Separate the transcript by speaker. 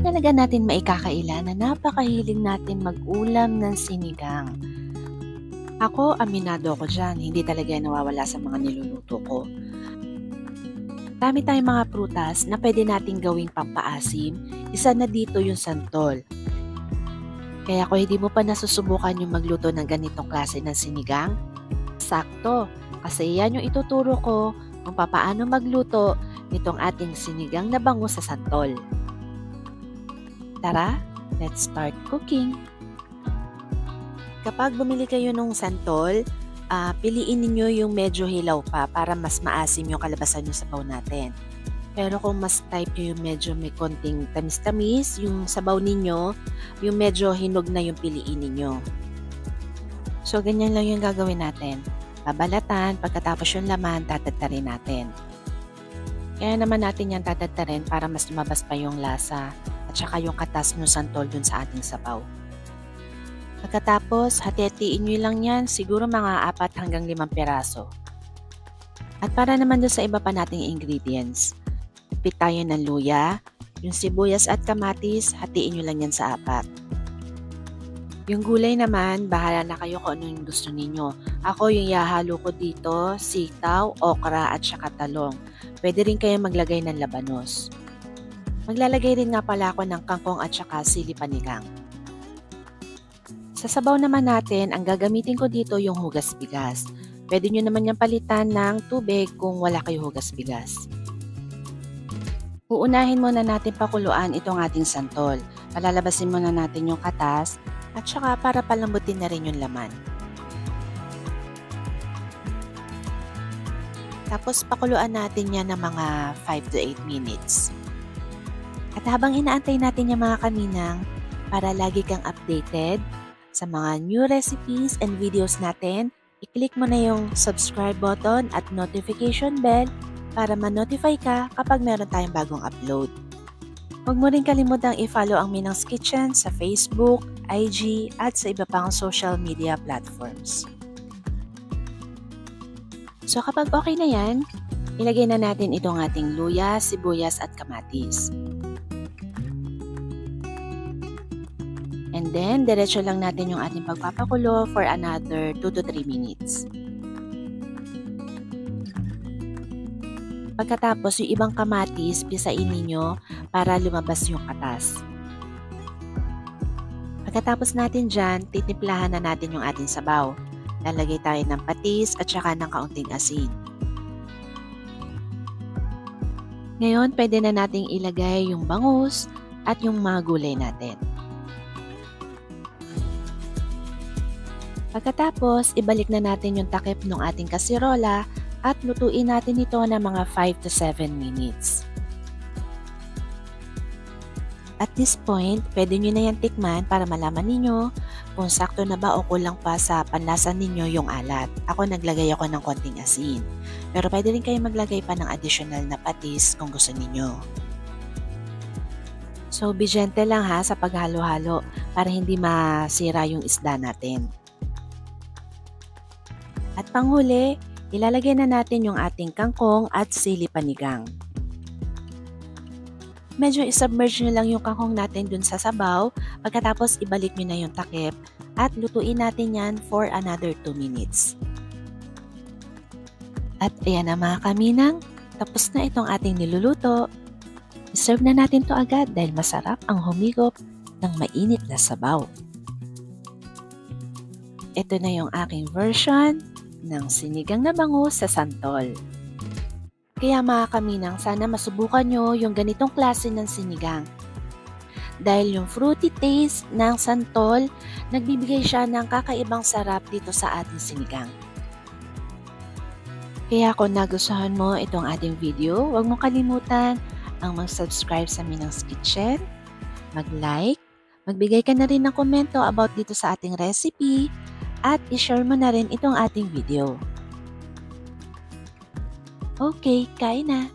Speaker 1: talaga natin maikakaila na napakahilig natin mag-ulam ng sinigang? Ako, aminado ako dyan, hindi talaga yan nawawala sa mga niluluto ko. Dami tayong mga prutas na pwede nating gawing pampaasim, isa na dito yung santol. Kaya kung hindi mo pa nasusubukan yung magluto ng ganitong klase ng sinigang, sakto, kasi yan yung ituturo ko kung paano magluto nitong ating sinigang na bangus sa santol. Tara, let's start cooking! Kapag bumili kayo ng santol, piliin ninyo yung medyo hilaw pa para mas maasim yung kalabasan yung sabaw natin. Pero kung mas type nyo yung medyo may konting tamis-tamis, yung sabaw ninyo, yung medyo hinog na yung piliin ninyo. So, ganyan lang yung gagawin natin. Babalatan, pagkatapos yung laman, tatadtarin natin. Kaya naman natin yan tatadtarin para mas lumabas pa yung lasa at saka yung katas ng santol dun sa ating sabaw. Pagkatapos, hati-hatiin nyo lang yan, siguro mga 4 hanggang 5 piraso. At para naman dun sa iba pa nating ingredients, pit tayo ng luya, yung sibuyas at kamatis, hatiin nyo lang yan sa 4. Yung gulay naman, bahala na kayo kung ano yung gusto ninyo. Ako yung ihahalo ko dito, sitaw, okra at saka talong. Pwede rin kayo maglagay ng labanos. Maglalagay rin nga pala ako ng kangkong at saka sili panigang. Sa sabaw naman natin, ang gagamitin ko dito yung hugas bigas. Pwede nyo naman yung palitan ng tubig kung wala kayo hugas bigas. Uunahin muna natin pakuluan itong ating santol. Palalabasin muna natin yung katas at saka para palambutin na rin yung laman. Tapos pakuluan natin yan ng mga 5 to 8 minutes. At habang inaantay natin yung mga kaminang, para lagi kang updated sa mga new recipes and videos natin, i-click mo na yung subscribe button at notification bell para ma-notify ka kapag meron tayong bagong upload. Huwag mo rin kalimutang i-follow ang Minang's Kitchen sa Facebook, IG at sa iba pang social media platforms. So kapag okay na yan, ilagay na natin itong ating luya, sibuyas at kamatis. And then, diretso lang natin yung ating pagpapakulo for another 2 to 3 minutes. Pagkatapos, yung ibang kamatis, pisain ninyo para lumabas yung katas. Pagkatapos natin dyan, titimplahan na natin yung ating sabaw. Lalagay tayo ng patis at saka ng kaunting asin. Ngayon, pwede na nating ilagay yung bangus at yung mga gulay natin. Pagkatapos, ibalik na natin yung takip ng ating kasirola at lutuin natin ito ng mga 5 to 7 minutes. At this point, pwede nyo na yan tikman para malaman ninyo kung sakto na ba o kulang pa sa panlasa ninyo yung alat. Ako naglagay ako ng konting asin. Pero pwede rin kayo maglagay pa ng additional na patis kung gusto ninyo. So, be gentle lang ha sa paghalo-halo para hindi masira yung isda natin. At panghuli, ilalagay na natin yung ating kangkong at sili panigang. Medyo isubmerge nyo lang yung kangkong natin dun sa sabaw, pagkatapos ibalik nyo na yung takip at lutuin natin yan for another 2 minutes. At ayan na mga kaminang, tapos na itong ating niluluto. I-serve na natin to agad dahil masarap ang humigop ng mainit na sabaw. Ito na yung aking version ng sinigang na bangus sa santol. Kaya mga kaminang, sana masubukan nyo yung ganitong klase ng sinigang. Dahil yung fruity taste ng santol, nagbibigay siya ng kakaibang sarap dito sa ating sinigang. Kaya kung nagustuhan mo itong ating video, huwag mong kalimutan ang mag-subscribe sa Minang's Kitchen, mag-like, magbigay ka na rin ng komento about dito sa ating recipe, at i-share mo na rin itong ating video. Okay, kain na!